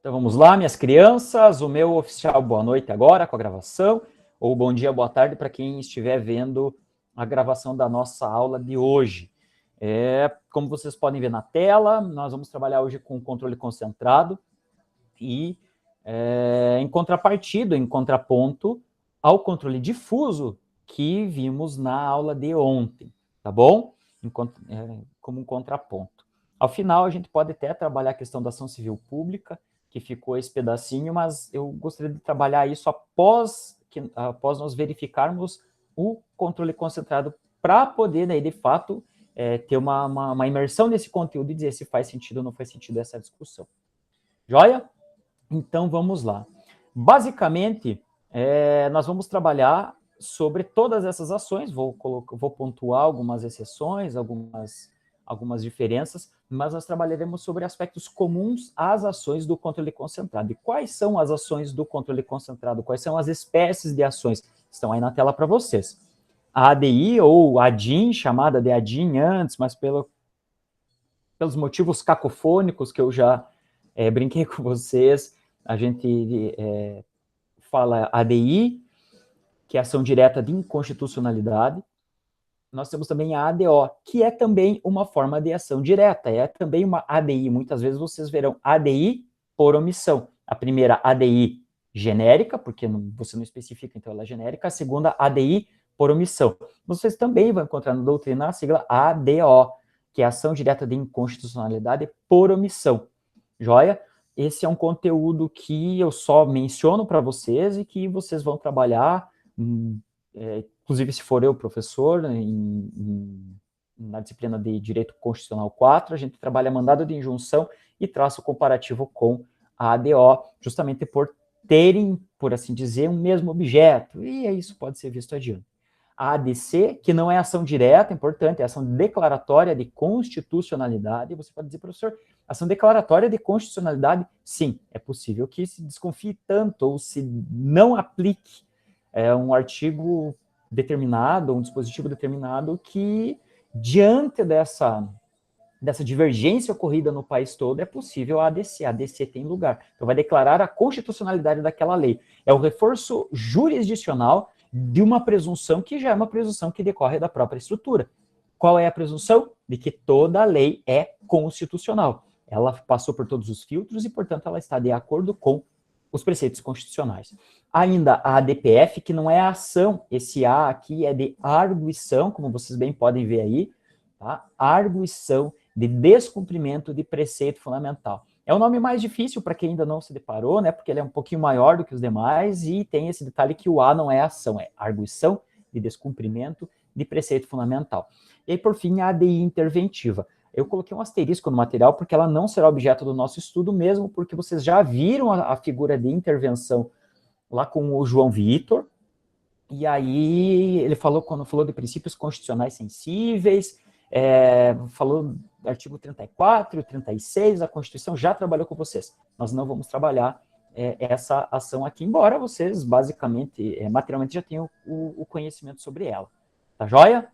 Então vamos lá, minhas crianças, o meu oficial boa noite agora com a gravação, ou bom dia, boa tarde para quem estiver vendo a gravação da nossa aula de hoje. Como vocês podem ver na tela, nós vamos trabalhar hoje com controle concentrado e em contrapartida, em contraponto ao controle difuso que vimos na aula de ontem, tá bom? Como um contraponto. Ao final, a gente pode até trabalhar a questão da ação civil pública, que ficou esse pedacinho, mas eu gostaria de trabalhar isso após nós verificarmos o controle concentrado para poder, daí, de fato, ter uma imersão nesse conteúdo e dizer se faz sentido ou não faz sentido essa discussão. Joia? Então, vamos lá. Basicamente, nós vamos trabalhar sobre todas essas ações, vou pontuar algumas exceções, algumas diferenças, mas nós trabalharemos sobre aspectos comuns às ações do controle concentrado. E quais são as ações do controle concentrado? Quais são as espécies de ações? Estão aí na tela para vocês. A ADI, ou ADIM, chamada de ADIM antes, mas pelos motivos cacofônicos que eu já brinquei com vocês, a gente fala ADI, que é ação direta de inconstitucionalidade. Nós temos também a ADO, que é também uma forma de ação direta, é também uma ADI. Muitas vezes vocês verão ADI por omissão. A primeira, ADI genérica, porque você não especifica, então ela é genérica. A segunda, ADI por omissão. Vocês também vão encontrar na doutrina a sigla ADO, que é ação direta de inconstitucionalidade por omissão. Joia? Esse é um conteúdo que eu só menciono para vocês e que vocês vão trabalhar, inclusive se for eu professor, na disciplina de Direito Constitucional 4, a gente trabalha mandado de injunção e traço comparativo com a ADO, justamente por terem, por assim dizer, um mesmo objeto, e isso pode ser visto adiante. A ADC, que não é ação direta, importante, é ação declaratória de constitucionalidade. Você pode dizer, professor, ação declaratória de constitucionalidade, sim, é possível que se desconfie tanto ou se não aplique um artigo determinado, um dispositivo determinado que, diante dessa divergência ocorrida no país todo, é possível a ADC. A ADC tem lugar. Então, vai declarar a constitucionalidade daquela lei. É o reforço jurisdicional de uma presunção que já é uma presunção que decorre da própria estrutura. Qual é a presunção? De que toda lei é constitucional. Ela passou por todos os filtros e, portanto, ela está de acordo com os preceitos constitucionais. Ainda a ADPF, que não é a ação, esse A aqui é de arguição, como vocês bem podem ver aí, tá? Arguição de descumprimento de preceito fundamental. É o nome mais difícil para quem ainda não se deparou, né? Porque ele é um pouquinho maior do que os demais e tem esse detalhe que o A não é ação, é arguição de descumprimento de preceito fundamental. E aí, por fim, a ADI interventiva. Eu coloquei um asterisco no material porque ela não será objeto do nosso estudo mesmo, porque vocês já viram a figura de intervenção lá com o João Vitor, e aí ele falou, quando falou de princípios constitucionais sensíveis, falou do artigo 34 e 36, a Constituição já trabalhou com vocês. Nós não vamos trabalhar essa ação aqui, embora vocês, basicamente, materialmente já tenham o conhecimento sobre ela. Tá joia?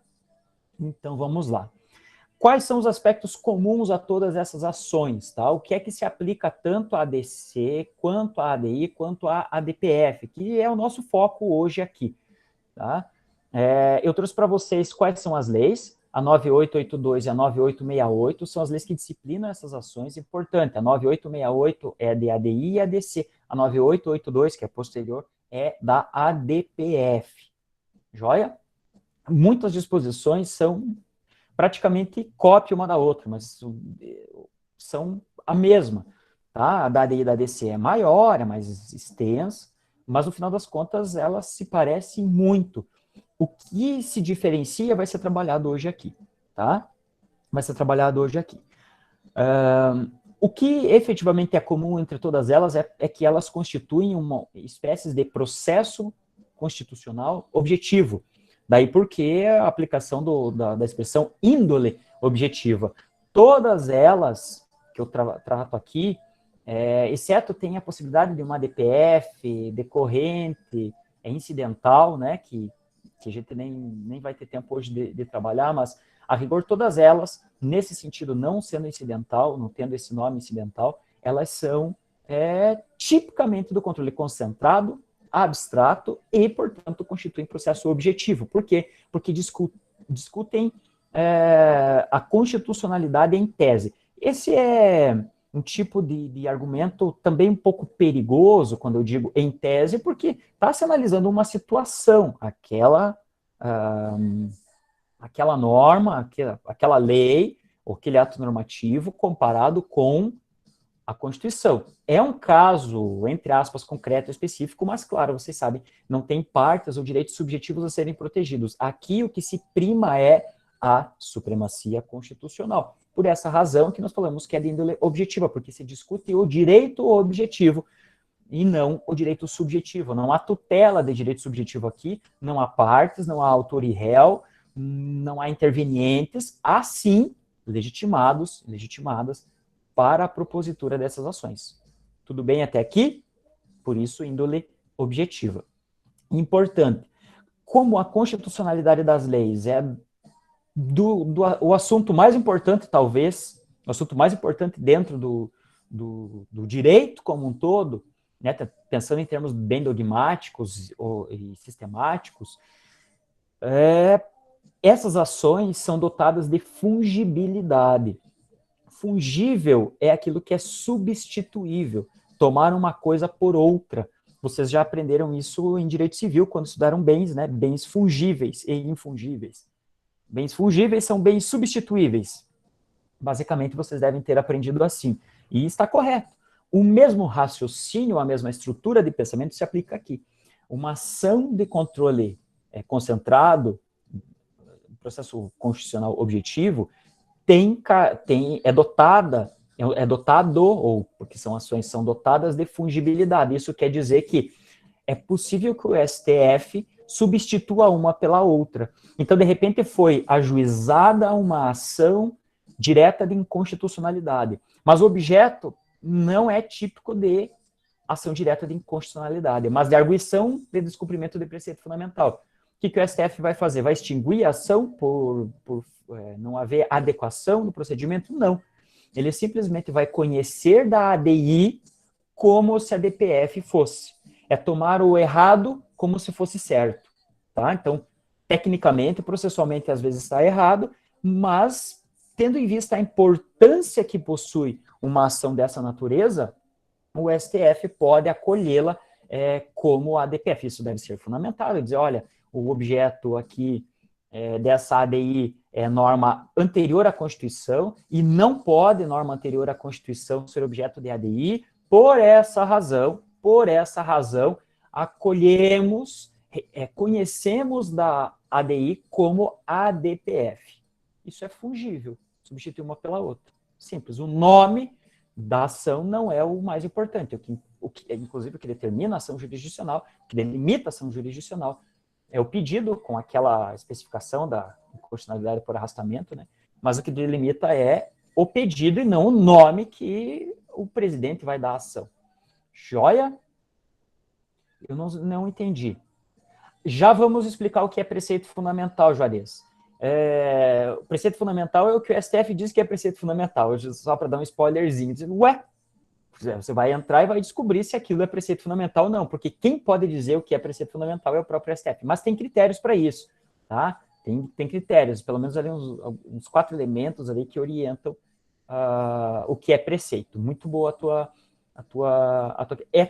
Então, vamos lá. Quais são os aspectos comuns a todas essas ações? Tá? O que é que se aplica tanto à ADC, quanto à ADI, quanto à ADPF, que é o nosso foco hoje aqui. Tá? Eu trouxe para vocês quais são as leis. A 9882 e a 9868 são as leis que disciplinam essas ações. Importante, a 9868 é de ADI e ADC. A 9882, que é posterior, é da ADPF. Joia? Muitas disposições são praticamente cópia uma da outra, mas são a mesma. Tá? A da ADI e da ADC é maior, é mais extensa, mas no final das contas elas se parecem muito. O que se diferencia vai ser trabalhado hoje aqui, tá? Vai ser trabalhado hoje aqui. O que efetivamente é comum entre todas elas é que elas constituem uma espécie de processo constitucional objetivo. Daí porque a aplicação da expressão índole objetiva. Todas elas que eu trato aqui, exceto tem a possibilidade de uma DPF decorrente, incidental, né, que a gente nem vai ter tempo hoje de trabalhar, mas a rigor todas elas, nesse sentido, não sendo incidental, não tendo esse nome incidental, elas são tipicamente do controle concentrado, abstrato e, portanto, constituem processo objetivo. Por quê? Porque discutem a constitucionalidade em tese. Esse é um tipo de argumento também um pouco perigoso, quando eu digo em tese, porque está se analisando uma situação, aquela norma, aquela lei, ou aquele ato normativo comparado com a Constituição. É um caso, entre aspas, concreto, específico, mas, claro, vocês sabem, não tem partes ou direitos subjetivos a serem protegidos. Aqui o que se prima é a supremacia constitucional. Por essa razão que nós falamos que é de índole objetiva, porque se discute o direito objetivo e não o direito subjetivo. Não há tutela de direito subjetivo aqui, não há partes, não há autor e réu, não há intervenientes, há sim legitimadas para a propositura dessas ações. Tudo bem até aqui? Por isso, índole objetiva. Importante, como a constitucionalidade das leis é o assunto mais importante, talvez, o assunto mais importante dentro do direito como um todo, né, pensando em termos bem dogmáticos e sistemáticos, essas ações são dotadas de fungibilidade. Fungível é aquilo que é substituível, tomar uma coisa por outra. Vocês já aprenderam isso em direito civil, quando estudaram bens, né? Bens fungíveis e infungíveis. Bens fungíveis são bens substituíveis. Basicamente, vocês devem ter aprendido assim. E está correto. O mesmo raciocínio, a mesma estrutura de pensamento se aplica aqui. Uma ação de controle concentrado, processo constitucional objetivo, é dotado, ou porque são ações são dotadas de fungibilidade. Isso quer dizer que é possível que o STF substitua uma pela outra. Então, de repente, foi ajuizada uma ação direta de inconstitucionalidade, mas o objeto não é típico de ação direta de inconstitucionalidade, mas de arguição de descumprimento de preceito fundamental. O que o STF vai fazer? Vai extinguir a ação por não haver adequação no procedimento? Não. Ele simplesmente vai conhecer da ADI como se a DPF fosse. É tomar o errado como se fosse certo. Tá? Então, tecnicamente, processualmente, às vezes está errado, mas, tendo em vista a importância que possui uma ação dessa natureza, o STF pode acolhê-la como a DPF. Isso deve ser fundamentado, dizer, olha, o objeto aqui dessa ADI é norma anterior à Constituição e não pode norma anterior à Constituição ser objeto de ADI. Por essa razão, conhecemos da ADI como ADPF. Isso é fungível, substitui uma pela outra. Simples. O nome da ação não é o mais importante. Inclusive, o que determina a ação jurisdicional, o que delimita a ação jurisdicional, é o pedido, com aquela especificação da inconstitucionalidade por arrastamento, né? Mas o que delimita é o pedido e não o nome que o presidente vai dar à ação. Joia? Eu não entendi. Já vamos explicar o que é preceito fundamental, Juarez. O preceito fundamental é o que o STF diz que é preceito fundamental. Só para dar um spoilerzinho. Ué, você vai entrar e vai descobrir se aquilo é preceito fundamental ou não, porque quem pode dizer o que é preceito fundamental é o próprio STF. Mas tem critérios para isso, tá? Tem critérios, pelo menos ali uns 4 elementos ali que orientam o que é preceito. Muito boa a tua... É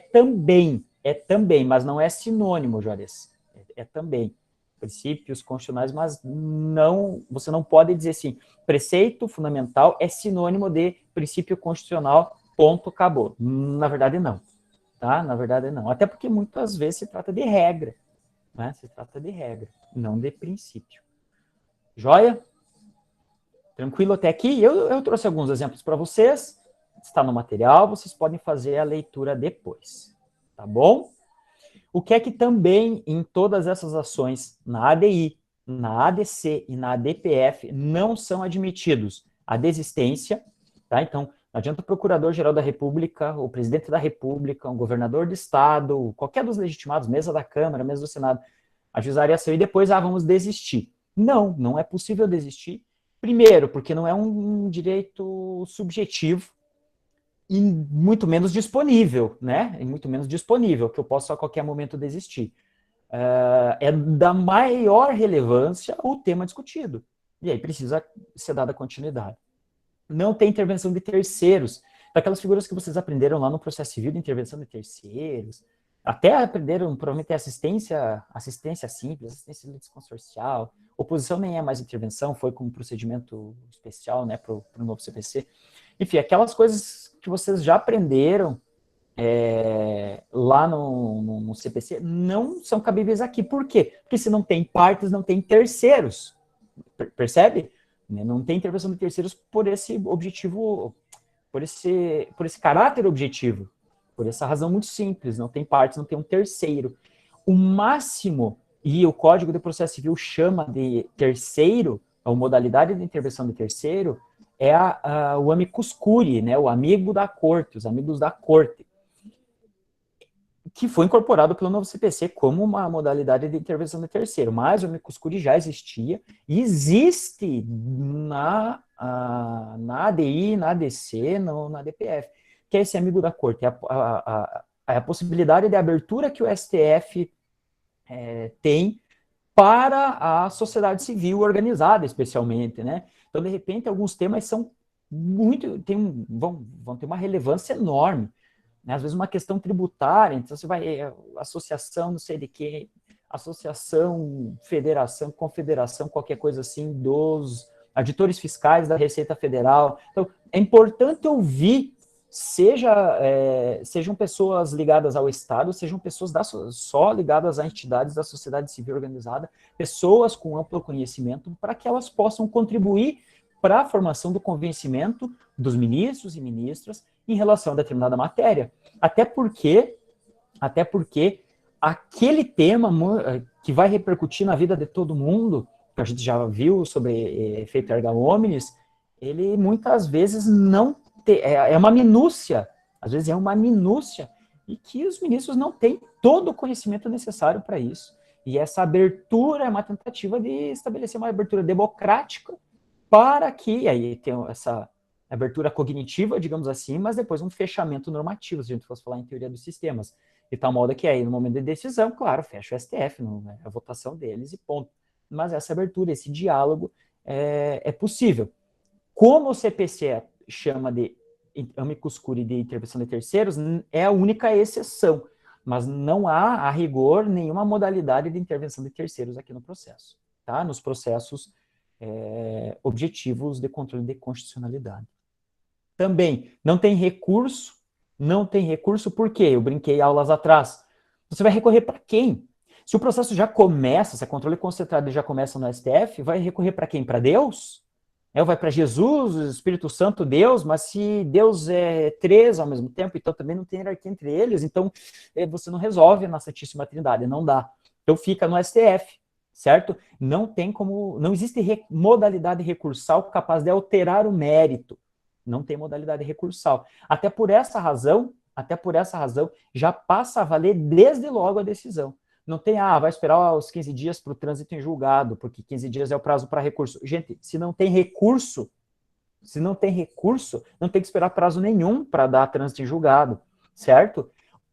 também, mas não é sinônimo, Juarez. É também. Princípios constitucionais, mas você não pode dizer assim, preceito fundamental é sinônimo de princípio constitucional, ponto, acabou. Na verdade, não. Tá? Na verdade, não. Até porque muitas vezes se trata de regra. Né? Se trata de regra, não de princípio. Joia? Tranquilo até aqui? Eu trouxe alguns exemplos para vocês. Está no material, vocês podem fazer a leitura depois. Tá bom? O que é que também em todas essas ações, na ADI, na ADC e na ADPF, não são admitidos? A desistência, tá? Então, não adianta o Procurador-Geral da República, o Presidente da República, o Governador do Estado, qualquer dos legitimados, mesa da Câmara, mesa do Senado, ajuizar a ação e depois, vamos desistir. Não é possível desistir. Primeiro, porque não é um direito subjetivo. e muito menos disponível, né? E muito menos disponível, que eu posso a qualquer momento desistir. É da maior relevância o tema discutido. E aí precisa ser dada continuidade. Não tem intervenção de terceiros. Daquelas figuras que vocês aprenderam lá no processo civil de intervenção de terceiros, até aprenderam, provavelmente, assistência simples, assistência litisconsorcial. Oposição nem é mais intervenção, foi com um procedimento especial, né, para o novo CPC. Enfim, aquelas coisas que vocês já aprenderam lá no CPC não são cabíveis aqui. Por quê? Porque se não tem partes, não tem terceiros. Percebe? Não tem intervenção de terceiros por esse objetivo, por esse caráter objetivo, por essa razão muito simples. Não tem partes, não tem um terceiro. O máximo, e o Código de Processo Civil chama de terceiro, a modalidade de intervenção de terceiro, é o amicus curiae, né, o amigo da corte, os amigos da corte, que foi incorporado pelo novo CPC como uma modalidade de intervenção de terceiro, mas o amicus curiae já existia e existe na ADI, na ADC, na DPF, que é esse amigo da corte, é a possibilidade de abertura que o STF tem para a sociedade civil organizada, especialmente, né? Então, de repente, alguns temas são vão ter uma relevância enorme, né? Às vezes uma questão tributária, então você vai, associação, não sei de quê, associação, federação, confederação, qualquer coisa assim, dos auditores fiscais da Receita Federal. Então, é importante ouvir, sejam pessoas ligadas ao Estado, sejam pessoas só ligadas a entidades da sociedade civil organizada, pessoas com amplo conhecimento, para que elas possam contribuir para a formação do convencimento dos ministros e ministras em relação a determinada matéria. Até porque aquele tema que vai repercutir na vida de todo mundo, que a gente já viu sobre efeito erga omnes, ele muitas vezes não é uma minúcia, às vezes é uma minúcia, e que os ministros não têm todo o conhecimento necessário para isso. E essa abertura é uma tentativa de estabelecer uma abertura democrática para que, aí tem essa abertura cognitiva, digamos assim, mas depois um fechamento normativo, se a gente fosse falar em teoria dos sistemas. De tal modo que aí, no momento de decisão, claro, fecha o STF, a votação deles e ponto. Mas essa abertura, esse diálogo é possível. Como o CPC chama de amicus curiae de intervenção de terceiros, é a única exceção, mas não há, a rigor, nenhuma modalidade de intervenção de terceiros aqui no processo, tá? Nos processos objetivos de controle de constitucionalidade. Também não tem recurso, por quê? Eu brinquei aulas atrás. Você vai recorrer para quem? Se o processo já começa, se a controle concentrado já começa no STF, vai recorrer para quem? Para Deus? Vai para Jesus, o Espírito Santo, Deus, mas se Deus é três ao mesmo tempo, então também não tem hierarquia entre eles, então você não resolve na Santíssima Trindade, não dá. Então fica no STF, certo? Não existe modalidade recursal capaz de alterar o mérito. Não tem modalidade recursal. Até por essa razão, já passa a valer desde logo a decisão. Não tem, vai esperar os 15 dias para o trânsito em julgado, porque 15 dias é o prazo para recurso. Gente, se não tem recurso, não tem que esperar prazo nenhum para dar trânsito em julgado, certo?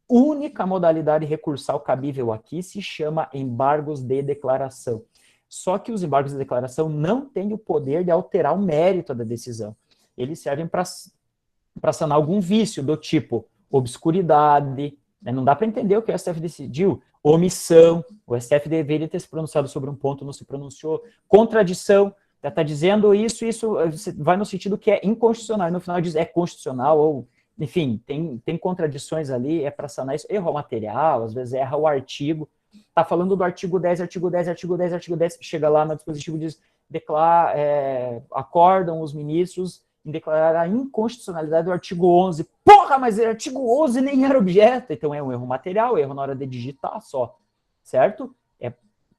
Única modalidade recursal cabível aqui se chama embargos de declaração. Só que os embargos de declaração não têm o poder de alterar o mérito da decisão. Eles servem para sanar algum vício do tipo obscuridade, né? Não dá para entender o que o STF decidiu, omissão, o STF deveria ter se pronunciado sobre um ponto, não se pronunciou, contradição, está dizendo isso vai no sentido que é inconstitucional, e no final diz é constitucional, ou, enfim, tem contradições ali, é para sanar isso, erro material, às vezes erra o artigo, está falando do artigo 10, chega lá no dispositivo e diz, acordam os ministros em declarar a inconstitucionalidade do artigo 11. Porra, mas o artigo 11 nem era objeto. Então é um erro material, erro na hora de digitar só, certo?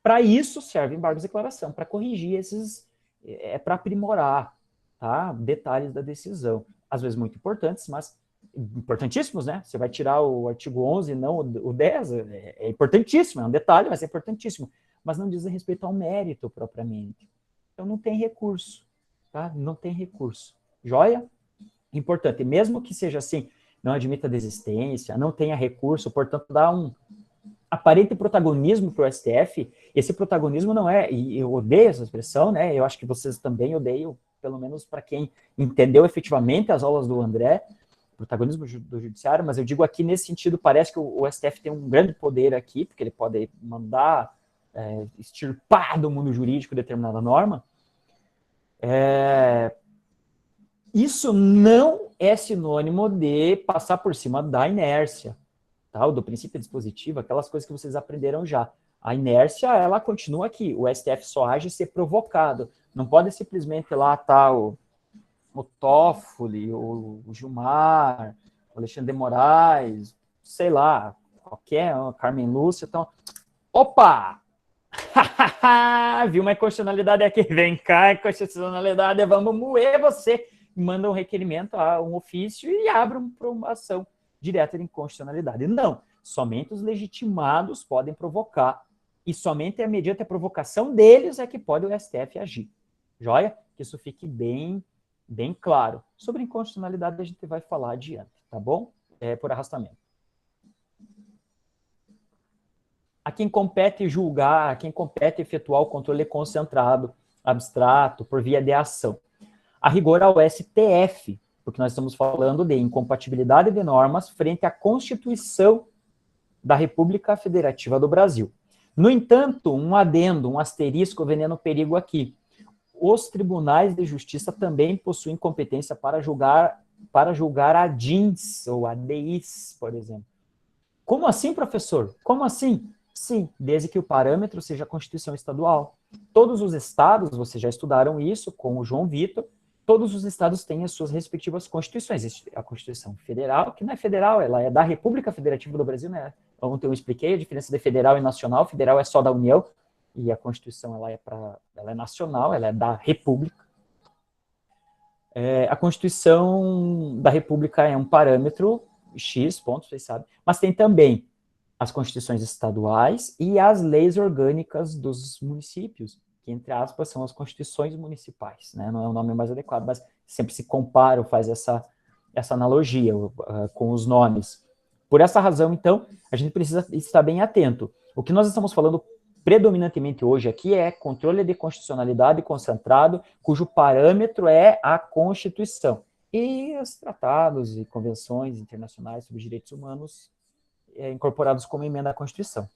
Para isso serve embargos de declaração, para corrigir esses, para aprimorar, tá? Detalhes da decisão. Às vezes muito importantes, mas importantíssimos, né? Você vai tirar o artigo 11 e não o 10, é importantíssimo, é um detalhe, mas é importantíssimo. Mas não diz respeito ao mérito propriamente. Então não tem recurso, tá? Não tem recurso. Joia? importante. Mesmo que seja assim, não admita desistência, não tenha recurso, portanto, dá um aparente protagonismo para o STF. Esse protagonismo não é, e eu odeio essa expressão, né? Eu acho que vocês também odeiam, pelo menos para quem entendeu efetivamente as aulas do André, protagonismo do judiciário, mas eu digo aqui nesse sentido, parece que o STF tem um grande poder aqui, porque ele pode mandar extirpar do mundo jurídico determinada norma. Isso não é sinônimo de passar por cima da inércia, tá? Do princípio dispositivo, aquelas coisas que vocês aprenderam já. A inércia, ela continua aqui. O STF só age se provocado. Não pode simplesmente lá estar o Toffoli, o Gilmar, o Alexandre de Moraes, sei lá, qualquer, Carmen Lúcia, então, opa! Viu uma inconstitucionalidade aqui, vem cá, inconstitucionalidade, vamos moer você. Manda um requerimento, um ofício e abre uma ação direta de inconstitucionalidade. Não, somente os legitimados podem provocar e somente mediante a provocação deles é que pode o STF agir. Joia? Que isso fique bem claro. Sobre inconstitucionalidade a gente vai falar adiante, tá bom? Por arrastamento. A quem compete julgar, a quem compete efetuar o controle concentrado, abstrato, por via de ação. A rigor ao STF, porque nós estamos falando de incompatibilidade de normas frente à Constituição da República Federativa do Brasil. No entanto, um adendo, um asterisco vendendo perigo aqui. Os tribunais de justiça também possuem competência para julgar ADINs ou ADIs, por exemplo. Como assim, professor? Como assim? Sim, desde que o parâmetro seja a Constituição Estadual. Todos os estados, vocês já estudaram isso com o João Vitor, todos os estados têm as suas respectivas constituições. Existe a Constituição Federal, que não é federal, ela é da República Federativa do Brasil, né? Ontem eu expliquei a diferença de federal e nacional. Federal é só da União, e a Constituição ela é nacional, ela é da República. A Constituição da República é um parâmetro X, ponto, vocês sabem, mas tem também as constituições estaduais e as leis orgânicas dos municípios, que, entre aspas, são as constituições municipais, né? Não é o nome mais adequado, mas sempre se compara ou faz essa analogia com os nomes. Por essa razão, então, a gente precisa estar bem atento. O que nós estamos falando predominantemente hoje aqui é controle de constitucionalidade concentrado, cujo parâmetro é a Constituição. E os tratados e convenções internacionais sobre direitos humanos incorporados como emenda à Constituição.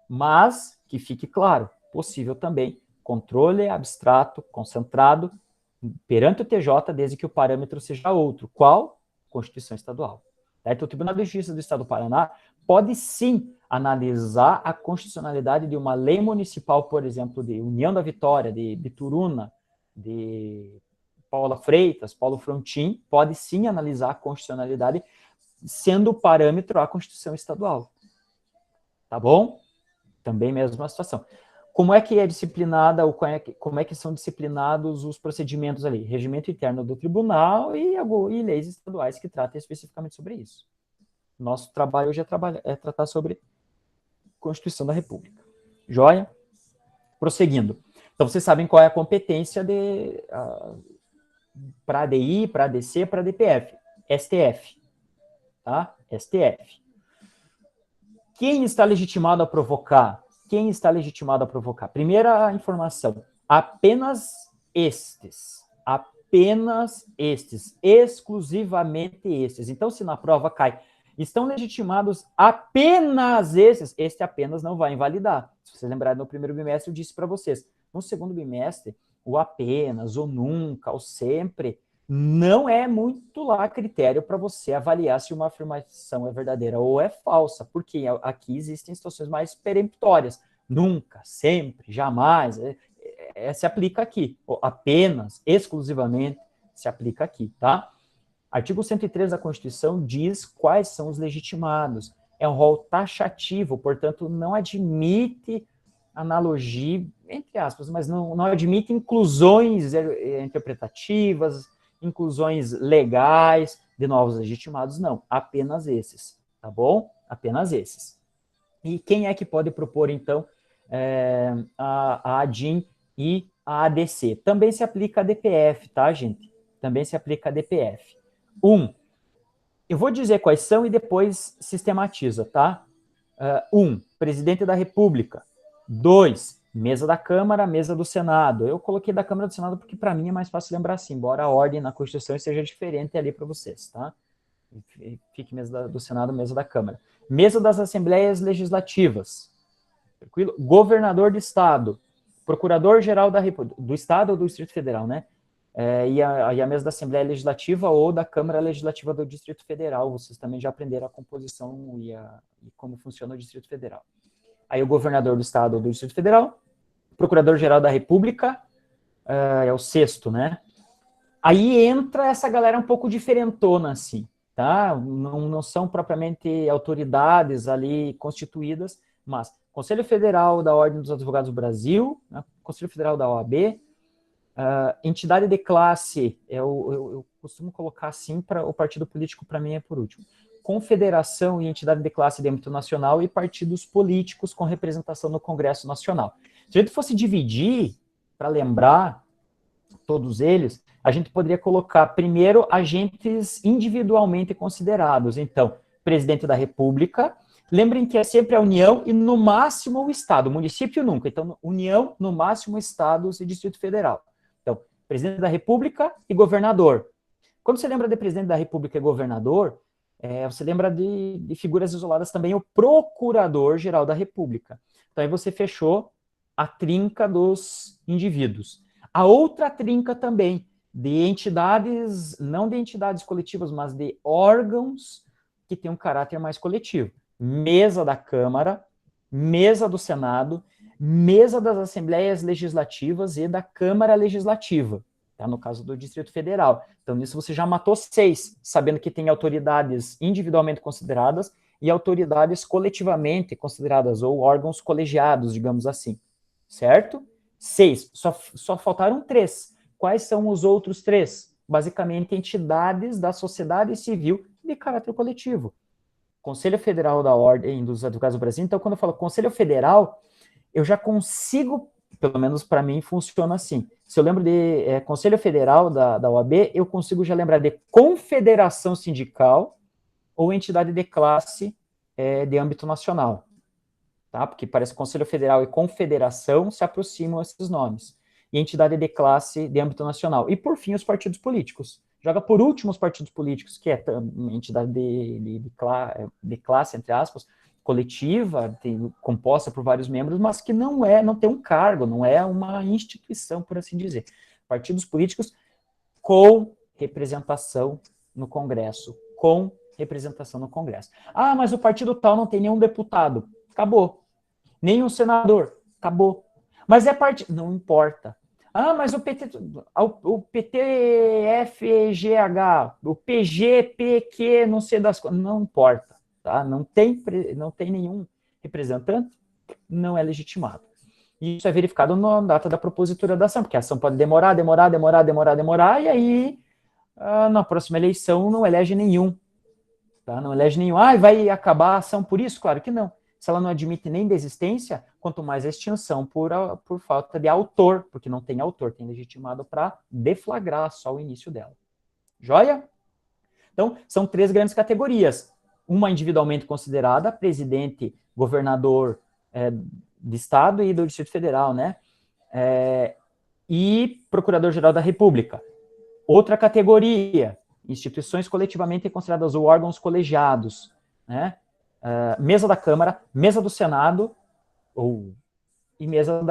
Mas, que fique claro, possível também controle abstrato, concentrado, perante o TJ, desde que o parâmetro seja outro. Qual? Constituição Estadual. Então, o Tribunal de Justiça do Estado do Paraná pode sim analisar a constitucionalidade de uma lei municipal, por exemplo, de União da Vitória, de Bituruna, de Paula Freitas, Paulo Frontin, pode sim analisar a constitucionalidade sendo o parâmetro a Constituição Estadual. Tá bom? Também mesma situação. Como é que é disciplinada, ou como é que são disciplinados os procedimentos ali? Regimento interno do tribunal e leis estaduais que tratam especificamente sobre isso. Nosso trabalho hoje é tratar sobre Constituição da República. Joia? Prosseguindo. Então, vocês sabem qual é a competência para ADI, para ADC, para DPF. STF. Tá? STF. Quem está legitimado a provocar? Quem está legitimado a provocar? Primeira informação, apenas estes, exclusivamente estes. Então, se na prova cai, estão legitimados apenas esses, este apenas não vai invalidar. Se vocês lembrarem, no primeiro bimestre eu disse para vocês, no segundo bimestre, o apenas, o nunca, o sempre, não é muito lá critério para você avaliar se uma afirmação é verdadeira ou é falsa, porque aqui existem situações mais peremptórias. Nunca, sempre, jamais, se aplica aqui. Apenas, exclusivamente, se aplica aqui, tá? Artigo 103 da Constituição diz quais são os legitimados. É um rol taxativo, portanto, não admite analogia, entre aspas, mas não admite inclusões interpretativas, inclusões legais de novos legitimados, não. Apenas esses, tá bom? Apenas esses. E quem é que pode propor, então, a ADIM e a ADC? Também se aplica a DPF, tá, gente? Também se aplica a DPF. Eu vou dizer quais são e depois sistematiza, tá? 1, presidente da República. 2, mesa da Câmara, mesa do Senado. Eu coloquei da Câmara e do Senado porque para mim é mais fácil lembrar assim, embora a ordem na Constituição seja diferente ali para vocês, tá? Fique mesa do Senado, mesa da Câmara. Mesa das Assembleias Legislativas. Tranquilo? Governador do Estado. Procurador-Geral do Estado ou do Distrito Federal, né? E a mesa da Assembleia Legislativa ou da Câmara Legislativa do Distrito Federal. Vocês também já aprenderam a composição e como funciona o Distrito Federal. Aí o governador do Estado ou do Distrito Federal, Procurador-Geral da República, é o 6º, né? Aí entra essa galera um pouco diferentona, assim, tá? Não são propriamente autoridades ali constituídas, mas Conselho Federal da Ordem dos Advogados do Brasil, né? Conselho Federal da OAB, entidade de classe, eu costumo colocar assim, para o partido político, para mim, é por último. Confederação e entidade de classe de âmbito nacional e partidos políticos com representação no Congresso Nacional. Se a gente fosse dividir, para lembrar todos eles, a gente poderia colocar, primeiro, agentes individualmente considerados. Então, presidente da República, lembrem que é sempre a União e, no máximo, o Estado. Município nunca. Então, União, no máximo, Estados e Distrito Federal. Então, presidente da República e governador. Quando você lembra de presidente da República e governador, você lembra de figuras isoladas também, o procurador-geral da República. Então, aí você fechou a trinca dos indivíduos. A outra trinca também, de entidades, não de entidades coletivas, mas de órgãos que têm um caráter mais coletivo. Mesa da Câmara, mesa do Senado, mesa das Assembleias Legislativas e da Câmara Legislativa, tá? No caso do Distrito Federal. Então, nisso você já matou 6, sabendo que tem autoridades individualmente consideradas e autoridades coletivamente consideradas, ou órgãos colegiados, digamos assim, certo? 6, só faltaram 3. Quais são os outros 3? Basicamente, entidades da sociedade civil de caráter coletivo. Conselho Federal da Ordem dos Advogados do Brasil. Então, quando eu falo Conselho Federal, eu já consigo, pelo menos para mim, funciona assim. Se eu lembro de Conselho Federal da OAB, eu consigo já lembrar de confederação sindical ou entidade de classe de âmbito nacional. Tá? Porque parece que Conselho Federal e Confederação se aproximam esses nomes. E entidade de classe de âmbito nacional. E, por fim, os partidos políticos. Joga por último os partidos políticos, que é uma entidade de classe, entre aspas, coletiva, composta por vários membros, mas que não tem um cargo, não é uma instituição, por assim dizer. Partidos políticos com representação no Congresso. Com representação no Congresso. Ah, mas o partido tal não tem nenhum deputado. Acabou. Nenhum senador. Acabou. Mas é partido. Não importa. Ah, mas o PTFGH, o PGPQ, não sei das coisas. Não importa. Tá? Não tem nenhum representante, não é legitimado. E isso é verificado na data da propositura da ação, porque a ação pode demorar, e aí, na próxima eleição, não elege nenhum. Tá? Não elege nenhum. Ah, vai acabar a ação por isso? Claro que não. Se ela não admite nem desistência, quanto mais a extinção por falta de autor, porque não tem autor, tem legitimado para deflagrar só o início dela. Joia? Então, são 3 grandes categorias. Uma individualmente considerada, presidente, governador de Estado e do Distrito Federal, né? E Procurador-Geral da República. Outra categoria, instituições coletivamente consideradas ou órgãos colegiados, né? Mesa da Câmara, mesa do Senado, e mesa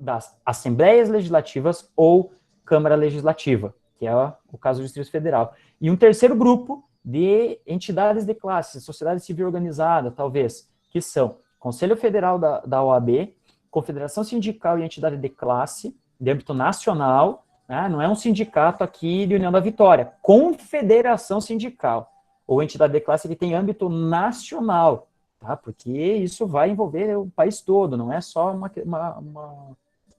das Assembleias Legislativas ou Câmara Legislativa, que é o caso do Distrito Federal. E um terceiro grupo de entidades de classe, sociedade civil organizada, talvez, que são Conselho Federal da OAB, Confederação Sindical e Entidade de Classe, de âmbito nacional, né? Não é um sindicato aqui de União da Vitória, Confederação Sindical, ou entidade de classe que tem âmbito nacional, tá? Porque isso vai envolver o país todo, não é só uma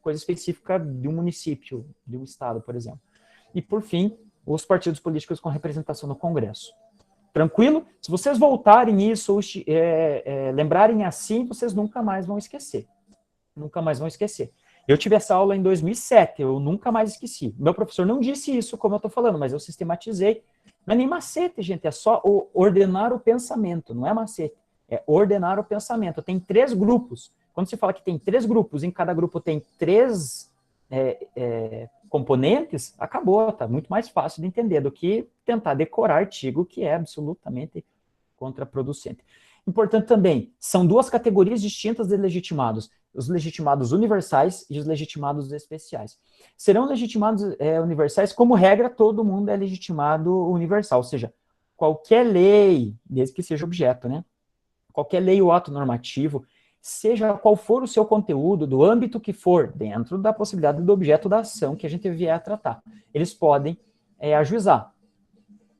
coisa específica de um município, de um estado, por exemplo. E, por fim, os partidos políticos com representação no Congresso. Tranquilo? Se vocês voltarem isso, ou lembrarem assim, vocês nunca mais vão esquecer. Nunca mais vão esquecer. Eu tive essa aula em 2007, eu nunca mais esqueci. Meu professor não disse isso, como eu estou falando, mas eu sistematizei. Não é nem macete, gente, é só ordenar o pensamento, não é macete. É ordenar o pensamento. Tem 3 grupos. Quando se fala que tem 3 grupos, em cada grupo tem 3 componentes, acabou, tá muito mais fácil de entender do que tentar decorar artigo, que é absolutamente contraproducente. Importante também, são 2 categorias distintas de legitimados, os legitimados universais e os legitimados especiais. Serão legitimados universais, como regra, todo mundo é legitimado universal, ou seja, qualquer lei, desde que seja objeto, né? Qualquer lei ou ato normativo, seja qual for o seu conteúdo, do âmbito que for, dentro da possibilidade do objeto da ação que a gente vier a tratar, eles podem ajuizar.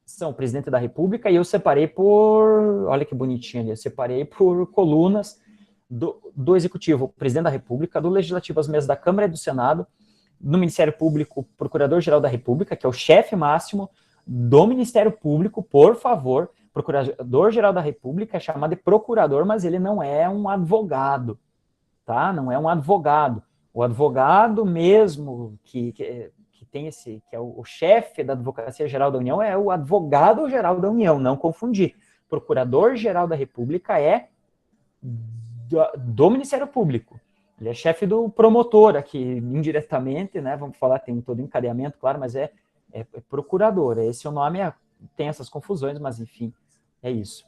São o presidente da República, e eu separei por, olha que bonitinho ali, eu separei por colunas do Executivo, o presidente da República, do Legislativo, as mesas da Câmara e do Senado, no Ministério Público, Procurador-Geral da República, que é o chefe máximo do Ministério Público, por favor. Procurador-Geral da República é chamado de procurador, mas ele não é um advogado, tá? Não é um advogado. O advogado mesmo que tem esse, que é o chefe da Advocacia Geral da União, é o Advogado-Geral da União, não confundir. Procurador-Geral da República é do Ministério Público. Ele é chefe do promotor aqui, indiretamente, né? Vamos falar, tem todo encadeamento, claro, mas é procurador. Esse é o nome, tem essas confusões, mas enfim, é isso.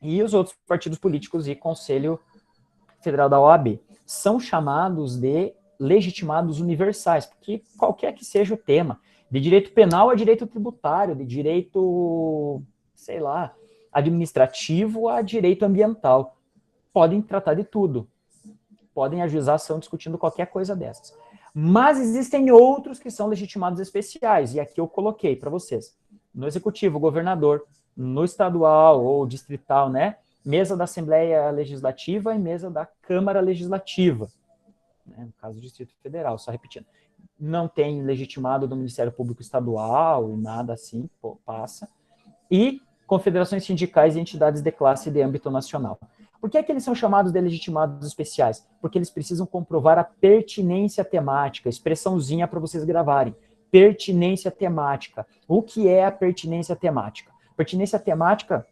E os outros partidos políticos e Conselho Federal da OAB são chamados de legitimados universais, porque qualquer que seja o tema, de direito penal a direito tributário, de direito, sei lá, administrativo a direito ambiental, podem tratar de tudo, podem ajuizar ação discutindo qualquer coisa dessas. Mas existem outros que são legitimados especiais, e aqui eu coloquei para vocês. No executivo, governador, no estadual ou distrital, né? Mesa da Assembleia Legislativa e mesa da Câmara Legislativa, né? No caso do Distrito Federal, só repetindo. Não tem legitimado do Ministério Público Estadual e nada assim, passa. E confederações sindicais e entidades de classe de âmbito nacional. Por que eles são chamados de legitimados especiais? Porque eles precisam comprovar a pertinência temática, expressãozinha para vocês gravarem. Pertinência temática. O que é a pertinência temática? Pertinência temática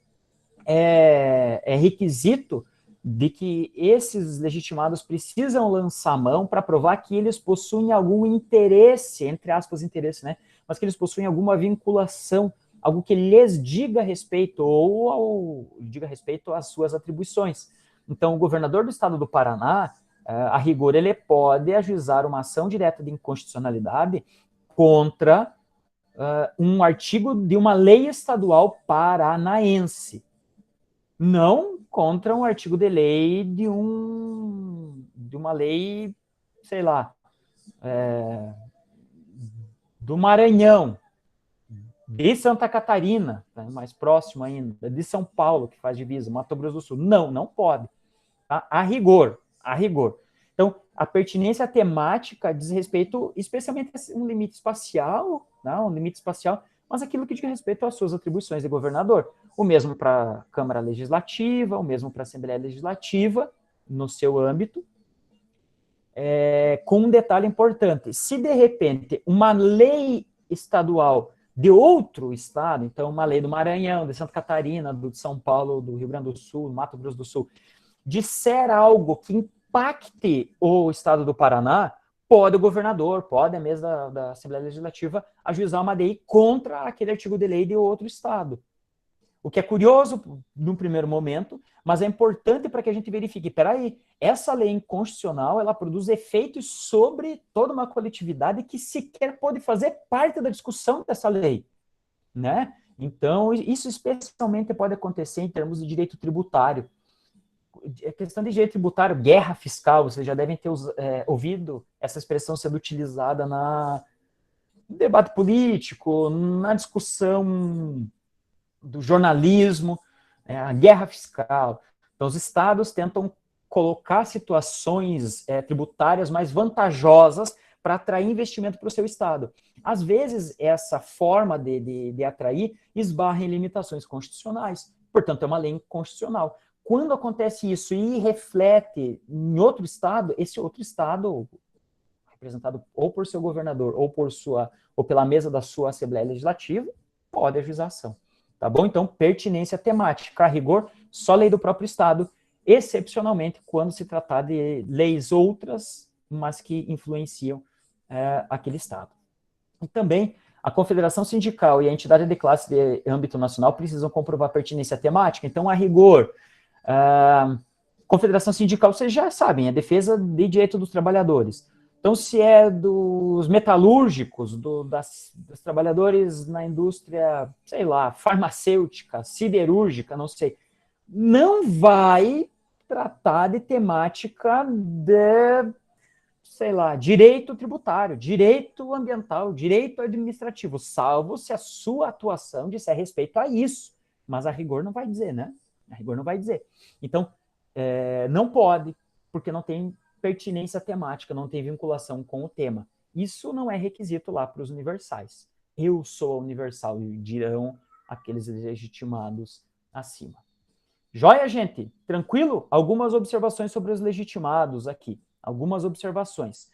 é requisito de que esses legitimados precisam lançar mão para provar que eles possuem algum interesse, entre aspas, interesse, né? Mas que eles possuem alguma vinculação, algo que lhes diga respeito ou diga respeito às suas atribuições. Então, o governador do estado do Paraná, a rigor, ele pode ajuizar uma ação direta de inconstitucionalidade contra um artigo de uma lei estadual paranaense. Não contra um artigo de lei de uma lei, sei lá, do Maranhão, de Santa Catarina, né, mais próximo ainda, de São Paulo, que faz divisa, Mato Grosso do Sul. Não pode. Tá? A rigor. Então, a pertinência temática diz respeito especialmente a um limite espacial, mas aquilo que diz respeito às suas atribuições de governador. O mesmo para a Câmara Legislativa, o mesmo para a Assembleia Legislativa, no seu âmbito, com um detalhe importante. Se, de repente, uma lei estadual de outro estado, então uma lei do Maranhão, de Santa Catarina, de São Paulo, do Rio Grande do Sul, Mato Grosso do Sul, disser algo que impacte o estado do Paraná, pode o governador, pode a mesa da Assembleia Legislativa ajuizar uma lei contra aquele artigo de lei de outro estado. O que é curioso num primeiro momento, mas é importante para que a gente verifique, peraí, essa lei inconstitucional, ela produz efeitos sobre toda uma coletividade que sequer pode fazer parte da discussão dessa lei, né? Então, isso especialmente pode acontecer em termos de direito tributário. A questão de direito tributário, guerra fiscal, vocês já devem ter ouvido essa expressão sendo utilizada no debate político, na discussão do jornalismo, a guerra fiscal. Então, os estados tentam colocar situações tributárias mais vantajosas para atrair investimento para o seu estado. Às vezes, essa forma de atrair esbarra em limitações constitucionais, portanto, é uma lei inconstitucional. Quando acontece isso e reflete em outro estado, esse outro estado representado ou por seu governador ou pela mesa da sua Assembleia Legislativa, pode ajuizar a ação. Tá bom? Então, pertinência temática, a rigor, só lei do próprio Estado, excepcionalmente quando se tratar de leis outras, mas que influenciam aquele Estado. E também, a confederação sindical e a entidade de classe de âmbito nacional precisam comprovar pertinência temática. Então, a rigor, confederação sindical, vocês já sabem, é defesa de direito dos trabalhadores. Então, se é dos metalúrgicos, dos trabalhadores na indústria, sei lá, farmacêutica, siderúrgica, não sei, não vai tratar de temática de, sei lá, direito tributário, direito ambiental, direito administrativo, salvo se a sua atuação disser respeito a isso. Mas a rigor não vai dizer, né? A rigor não vai dizer. Então, não pode, porque não tem pertinência temática, não tem vinculação com o tema. Isso não é requisito lá para os universais. Eu sou a universal, dirão aqueles legitimados acima. Joia, gente? Tranquilo? Algumas observações sobre os legitimados aqui. Algumas observações.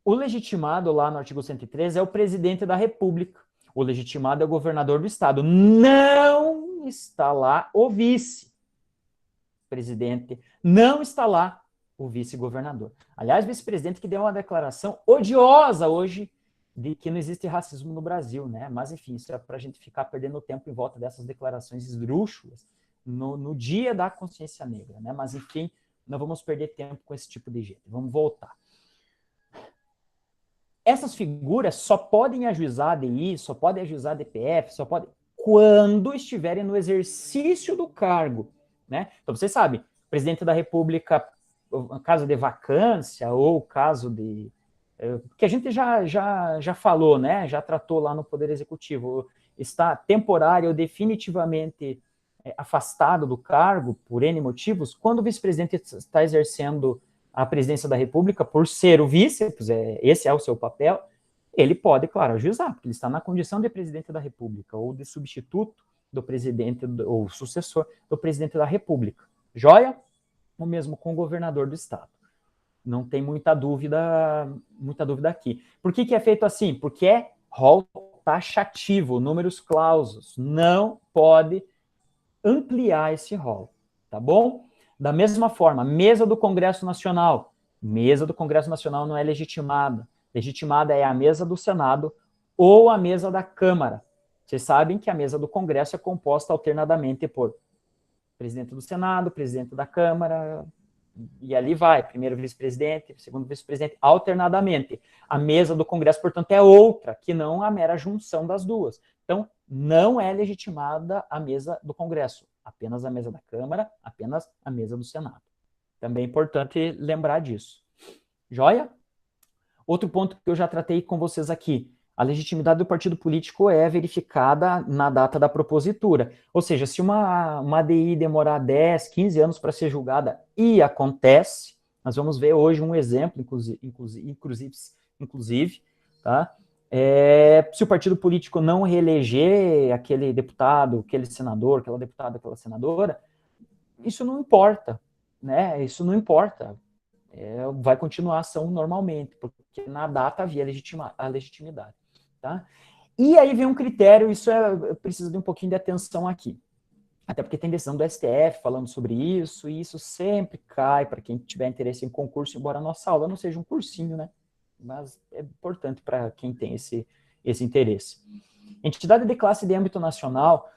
O legitimado lá no artigo 113 é o presidente da República. O legitimado é o governador do estado. Não está lá o vice-presidente. Não está lá o vice-governador. Aliás, vice-presidente que deu uma declaração odiosa hoje de que não existe racismo no Brasil, né? Mas, enfim, isso é para a gente ficar perdendo tempo em volta dessas declarações esdrúxulas no dia da consciência negra, né? Mas, enfim, não vamos perder tempo com esse tipo de gente. Vamos voltar. Essas figuras só podem ajuizar ADI, só podem ajuizar DPF, só podem quando estiverem no exercício do cargo, né? Então, vocês sabem, presidente da República, caso de vacância ou caso de... que a gente já falou, né? Já tratou lá no Poder Executivo, está temporário ou definitivamente afastado do cargo por N motivos, quando o vice-presidente está exercendo a presidência da República, por ser o vice, esse é o seu papel, ele pode, claro, ajuizar, porque ele está na condição de presidente da República, ou de substituto do presidente, ou sucessor do presidente da República. Joia? O mesmo com o governador do estado. Não tem muita dúvida aqui. Por que é feito assim? Porque é rol taxativo, números clausos. Não pode ampliar esse rol, tá bom? Da mesma forma, mesa do Congresso Nacional. Mesa do Congresso Nacional não é legitimada. Legitimada é a mesa do Senado ou a mesa da Câmara. Vocês sabem que a mesa do Congresso é composta alternadamente por presidente do Senado, presidente da Câmara, e ali vai, primeiro vice-presidente, segundo vice-presidente, alternadamente. A mesa do Congresso, portanto, é outra, que não a mera junção das duas. Então, não é legitimada a mesa do Congresso, apenas a mesa da Câmara, apenas a mesa do Senado. Também é importante lembrar disso. Joia? Outro ponto que eu já tratei com vocês aqui, a legitimidade do partido político é verificada na data da propositura. Ou seja, se uma ADI demorar 10, 15 anos para ser julgada, e acontece, nós vamos ver hoje um exemplo, inclusive, tá? Se o partido político não reeleger aquele deputado, aquele senador, aquela deputada, aquela senadora, isso não importa, né? Isso não importa. Vai continuar a ação normalmente, porque na data havia a legitimidade. Tá? E aí vem um critério, isso precisa de um pouquinho de atenção aqui. Até porque tem decisão do STF falando sobre isso, e isso sempre cai para quem tiver interesse em concurso, embora a nossa aula não seja um cursinho, né? Mas é importante para quem tem esse interesse. Entidade de classe de âmbito nacional,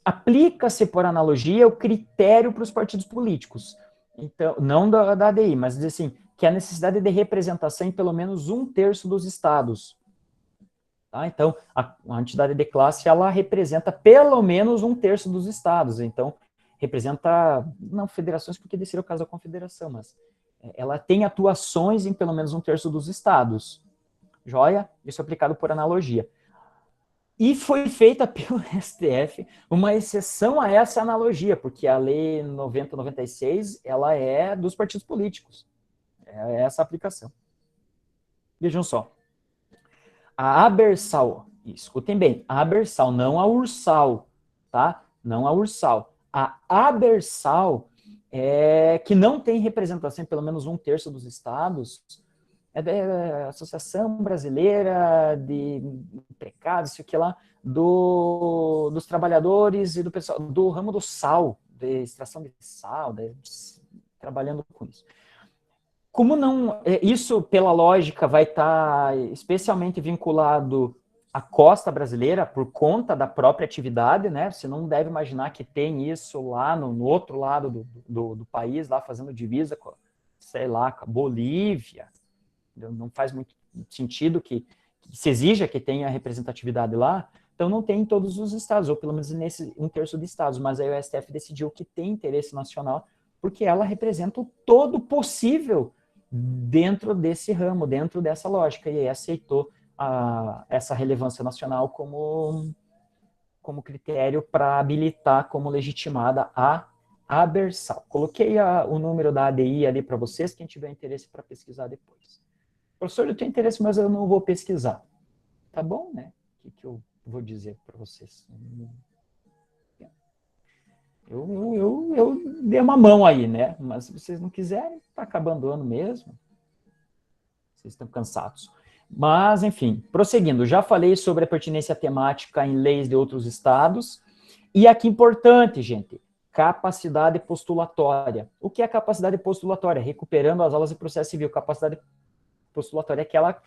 aplica-se por analogia o critério para os partidos políticos. Então, não da ADI, mas diz assim, que a necessidade de representação em pelo menos 1/3 dos estados. Tá? Então, a entidade de classe, ela representa pelo menos 1/3 dos estados. Então, representa, não federações, porque desse seria o caso da confederação, mas ela tem atuações em pelo menos 1/3 dos estados. Joia? Isso é aplicado por analogia. E foi feita pelo STF uma exceção a essa analogia, porque a Lei 90/96, ela é dos partidos políticos. É essa a aplicação. Vejam só. A Abersal, escutem bem, a Abersal, não a Ursal, tá? Não a Ursal. A Abersal que não tem representação, pelo menos 1/3 dos estados, é da Associação Brasileira de Empregados, isso aqui lá, dos trabalhadores e do pessoal do ramo do sal, de extração de sal, trabalhando com isso. Como não, isso pela lógica vai estar especialmente vinculado à costa brasileira por conta da própria atividade, né? Você não deve imaginar que tem isso lá no outro lado do país, lá fazendo divisa com, sei lá, com a Bolívia. Não faz muito sentido que se exija que tenha representatividade lá. Então não tem em todos os estados, ou pelo menos nesse 1/3 de estados, mas aí o STF decidiu que tem interesse nacional porque ela representa o todo possível dentro desse ramo, dentro dessa lógica, e aí aceitou essa relevância nacional como critério para habilitar como legitimada a Abersal. Coloquei o número da ADI ali para vocês, quem tiver interesse para pesquisar depois. Professor, eu tenho interesse, mas eu não vou pesquisar. Tá bom, né? O que eu vou dizer para vocês? Eu dei uma mão aí, né? Mas se vocês não quiserem, tá acabando o ano mesmo. Vocês estão cansados. Mas, enfim, prosseguindo, já falei sobre a pertinência temática em leis de outros estados. E aqui importante, gente, capacidade postulatória. O que é capacidade postulatória? Recuperando as aulas de processo civil. Capacidade postulatória é aquela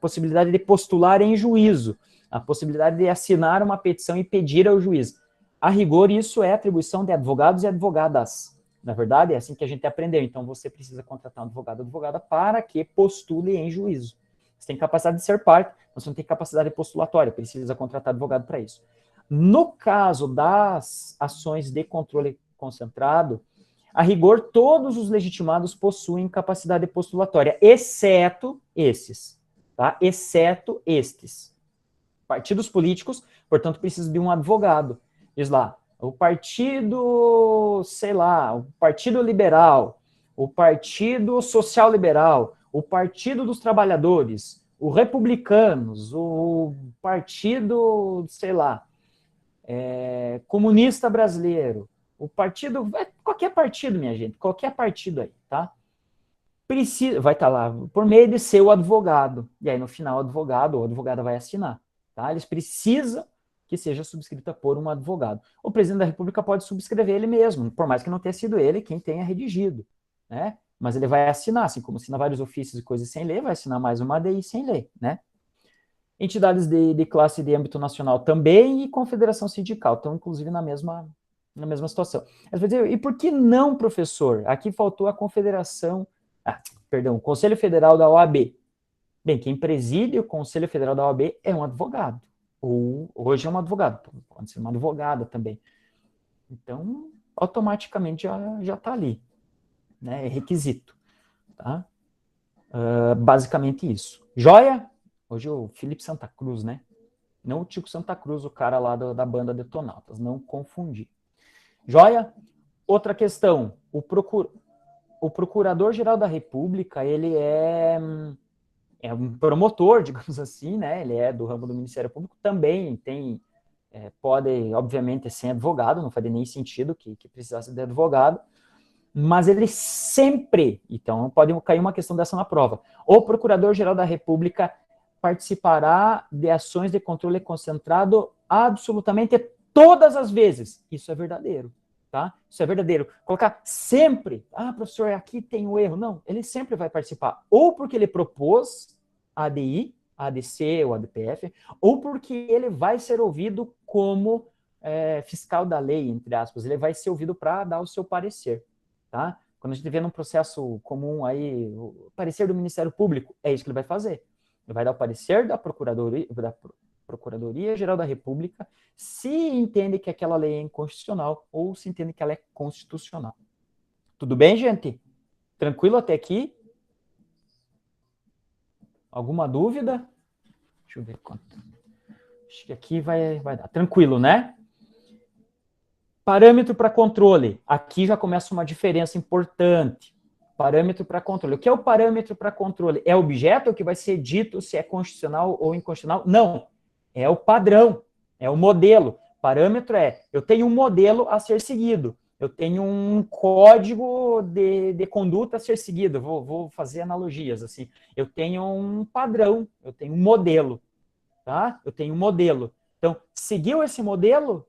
possibilidade de postular em juízo, a possibilidade de assinar uma petição e pedir ao juiz. A rigor, isso é atribuição de advogados e advogadas. Na verdade, é assim que a gente aprendeu. Então, você precisa contratar um advogado ou advogada para que postule em juízo. Você tem capacidade de ser parte, mas você não tem capacidade postulatória, precisa contratar advogado para isso. No caso das ações de controle concentrado, a rigor, todos os legitimados possuem capacidade postulatória, exceto esses, tá? Exceto estes. Partidos políticos, portanto, precisam de um advogado. Diz lá, o partido, sei lá, o Partido Liberal, o Partido Social Liberal, o Partido dos Trabalhadores, o Republicanos, o Partido, sei lá, Comunista Brasileiro, o partido, qualquer partido, minha gente, qualquer partido aí, tá? Precisa, vai estar lá, por meio de seu advogado. E aí, no final, o advogado ou a advogada vai assinar, tá? Eles precisam que seja subscrita por um advogado. O presidente da República pode subscrever ele mesmo, por mais que não tenha sido ele quem tenha redigido, né? Mas ele vai assinar, assim como assina vários ofícios e coisas sem lei, vai assinar mais uma ADI sem lei, né? Entidades de classe de âmbito nacional também e confederação sindical, estão inclusive na mesma situação. Mas vai dizer, e por que não, professor? Aqui faltou a confederação, o Conselho Federal da OAB. Bem, quem preside o Conselho Federal da OAB é um advogado, ou hoje é um advogado, pode ser uma advogada também. Então, automaticamente já está ali, né? É requisito, tá? Basicamente isso. Joia? Hoje o Felipe Santa Cruz, né? Não o Tico Santa Cruz, o cara lá da banda Detonautas, não confundir. Joia? Outra questão, o Procurador-Geral da República, ele é um promotor, digamos assim, né? Ele é do ramo do Ministério Público, também pode, obviamente, ser advogado, não faria nem sentido que precisasse de advogado, mas ele sempre, então pode cair uma questão dessa na prova, o Procurador-Geral da República participará de ações de controle concentrado absolutamente todas as vezes. Isso é verdadeiro, tá? Isso é verdadeiro. Colocar sempre, professor, aqui tem um erro. Não, ele sempre vai participar. Ou porque ele propôs a ADI, a ADC ou a ADPF, ou porque ele vai ser ouvido como fiscal da lei, entre aspas. Ele vai ser ouvido para dar o seu parecer, tá? Quando a gente vê num processo comum aí, o parecer do Ministério Público, é isso que ele vai fazer. Ele vai dar o parecer da Procuradoria-Geral da República se entende que aquela lei é inconstitucional ou se entende que ela é constitucional. Tudo bem, gente? Tranquilo até aqui? Alguma dúvida? Deixa eu ver quanto. Acho que aqui vai dar. Tranquilo, né? Parâmetro para controle. Aqui já começa uma diferença importante. Parâmetro para controle. O que é o parâmetro para controle? É o objeto que vai ser dito se é constitucional ou inconstitucional? Não. É o padrão. É o modelo. Parâmetro eu tenho um modelo a ser seguido. Eu tenho um código de conduta a ser seguido. Vou fazer analogias assim. Eu tenho um padrão, eu tenho um modelo, tá? Eu tenho um modelo. Então, seguiu esse modelo,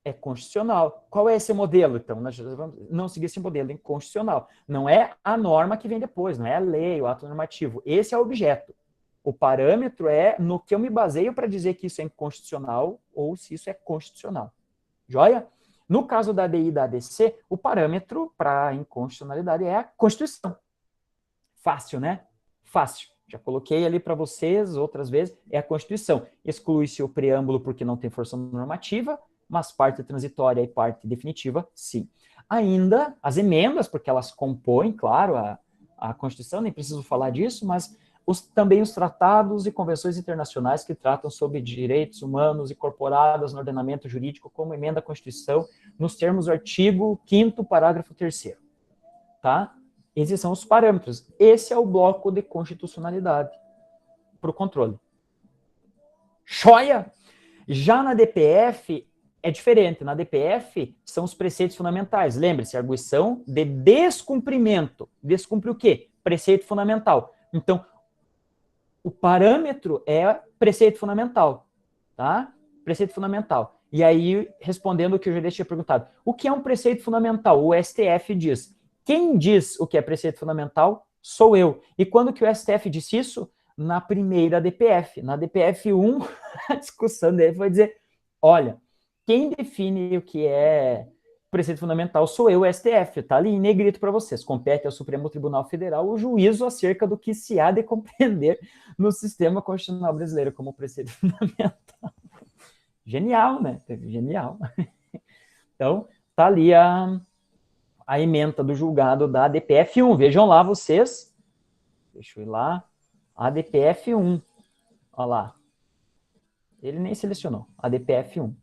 é constitucional. Qual é esse modelo? Então, nós vamos não seguir esse modelo, é inconstitucional. Não é a norma que vem depois, não é a lei, o ato normativo. Esse é o objeto. O parâmetro é no que eu me baseio para dizer que isso é inconstitucional ou se isso é constitucional. Joia? No caso da ADI e da ADC, o parâmetro para inconstitucionalidade é a Constituição. Fácil, né? Fácil. Já coloquei ali para vocês outras vezes, é a Constituição. Exclui-se o preâmbulo porque não tem força normativa, mas parte transitória e parte definitiva, sim. Ainda as emendas, porque elas compõem, claro, a Constituição, nem preciso falar disso, mas também os tratados e convenções internacionais que tratam sobre direitos humanos incorporados no ordenamento jurídico como emenda à Constituição, nos termos do artigo 5º, parágrafo 3º. Tá? Esses são os parâmetros. Esse é o bloco de constitucionalidade para o controle. Joia! Já na DPF é diferente. Na DPF são os preceitos fundamentais. Lembre-se, arguição de descumprimento. Descumpre o quê? Preceito fundamental. Então, o parâmetro é preceito fundamental, tá? Preceito fundamental. E aí, respondendo o que o Juarez tinha perguntado, o que é um preceito fundamental? O STF diz. Quem diz o que é preceito fundamental sou eu. E quando que o STF disse isso? Na primeira DPF. Na DPF 1, a discussão dele foi dizer, olha, quem define o que é preceito fundamental sou eu, o STF, tá ali em negrito para vocês. Compete ao Supremo Tribunal Federal o juízo acerca do que se há de compreender no sistema constitucional brasileiro como preceito fundamental. Genial, né? Genial. Então, tá ali a ementa do julgado da ADPF 1. Vejam lá vocês. Deixa eu ir lá. ADPF 1. Olha lá. Ele nem selecionou. ADPF 1.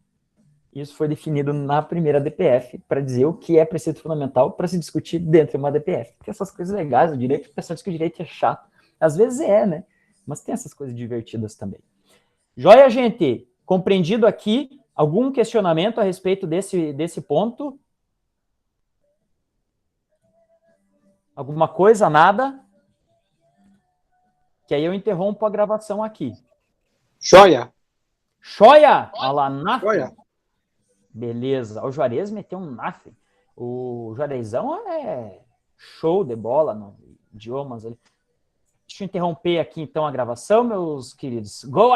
Isso foi definido na primeira DPF para dizer o que é preceito fundamental para se discutir dentro de uma DPF. Tem essas coisas legais, o direito, o pessoal diz que o direito é chato. Às vezes é, né? Mas tem essas coisas divertidas também. Joia, gente? Compreendido aqui? Algum questionamento a respeito desse ponto? Alguma coisa? Nada? Que aí eu interrompo a gravação aqui. Joia! Joia! Olha lá, NAF. Joia! Beleza. O Juarez meteu um NAF. O Juarezão é show de bola no idiomas. Deixa eu interromper aqui então a gravação, meus queridos. Go